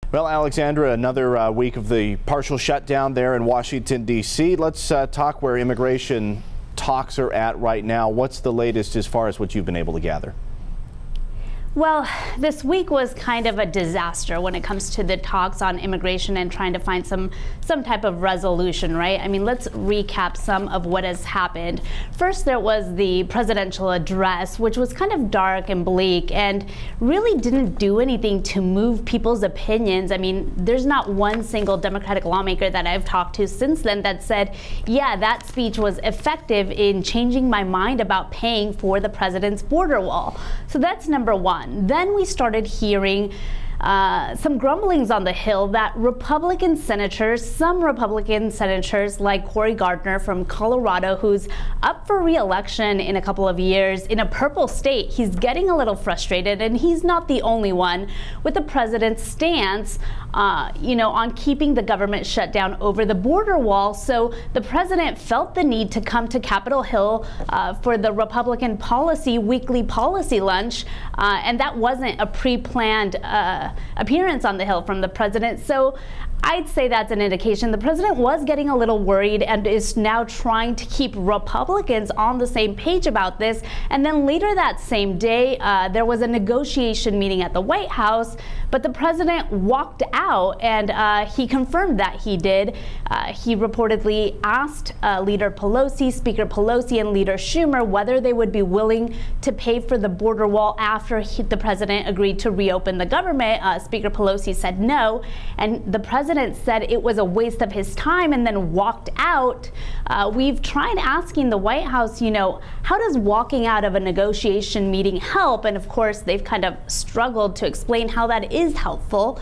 Well, Alexandra, another week of the partial shutdown there in Washington, D.C. Let's talk where immigration talks are at right now. What's the latest as far as what you've been able to gather? Well, this week was kind of a disaster when it comes to the talks on immigration and trying to find some type of resolution, right? I mean, let's recap some of what has happened. First, there was the presidential address, which was kind of dark and bleak and really didn't do anything to move people's opinions. I mean, there's not one single Democratic lawmaker that I've talked to since then that said, yeah, that speech was effective in changing my mind about paying for the president's border wall. So that's number one. Then we started hearing some grumblings on the Hill that some Republican senators like Cory Gardner from Colorado, who's up for re-election in a couple of years in a purple state, he's getting a little frustrated, and he's not the only one, with the president's stance on keeping the government shut down over the border wall. So the president felt the need to come to Capitol Hill for the Republican weekly policy lunch, and that wasn't a pre-planned appearance on the Hill from the president. So I'd say that's an indication the president was getting a little worried and is now trying to keep Republicans on the same page about this. And then later that same day, there was a negotiation meeting at the White House, but the president walked out, and he confirmed that he did. He reportedly asked Speaker Pelosi and Leader Schumer whether they would be willing to pay for the border wall after the president agreed to reopen the government. Speaker Pelosi said no, and the president said it was a waste of his time and then walked out. We've tried asking the White House, how does walking out of a negotiation meeting help? And of course, they've kind of struggled to explain how that is helpful.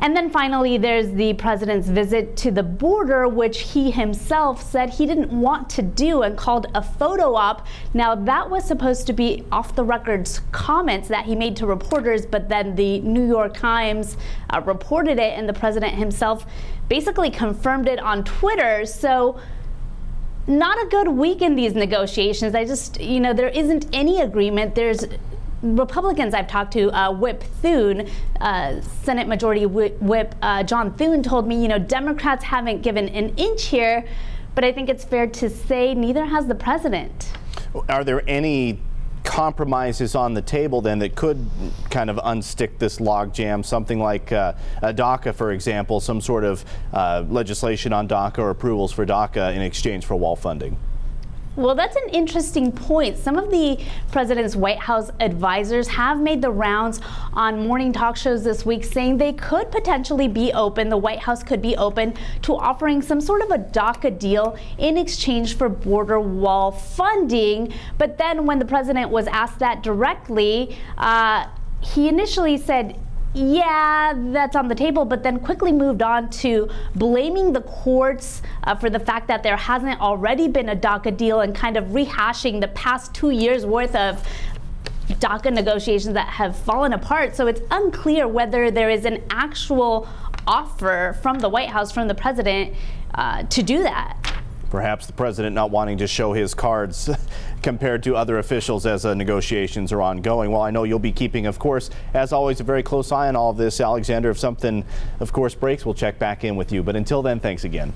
And then finally, there's the president's visit to the border, which he himself said he didn't want to do and called a photo op. Now, that was supposed to be off-the-record comments that he made to reporters, but then the New York Times reported it, and the president himself basically confirmed it on Twitter. So not a good week in these negotiations. There isn't any agreement. There's Republicans I've talked to, Whip Thune, Senate Majority Whip John Thune, told me, Democrats haven't given an inch here, but I think it's fair to say neither has the president. Are there any compromises on the table then that could kind of unstick this logjam? Something like DACA, for example, some sort of legislation on DACA or approvals for DACA in exchange for wall funding? Well, that's an interesting point. Some of the president's White House advisors have made the rounds on morning talk shows this week, saying they could potentially be open, the White House could be open to offering some sort of a DACA deal in exchange for border wall funding. But then when the president was asked that directly, he initially said, yeah, that's on the table, but then quickly moved on to blaming the courts for the fact that there hasn't already been a DACA deal, and kind of rehashing the past 2 years worth of DACA negotiations that have fallen apart. So it's unclear whether there is an actual offer from the White House, from the president, to do that. Perhaps the president not wanting to show his cards compared to other officials as negotiations are ongoing. Well, I know you'll be keeping, of course, as always, a very close eye on all of this, Alexander. If something, of course, breaks, we'll check back in with you. But until then, thanks again.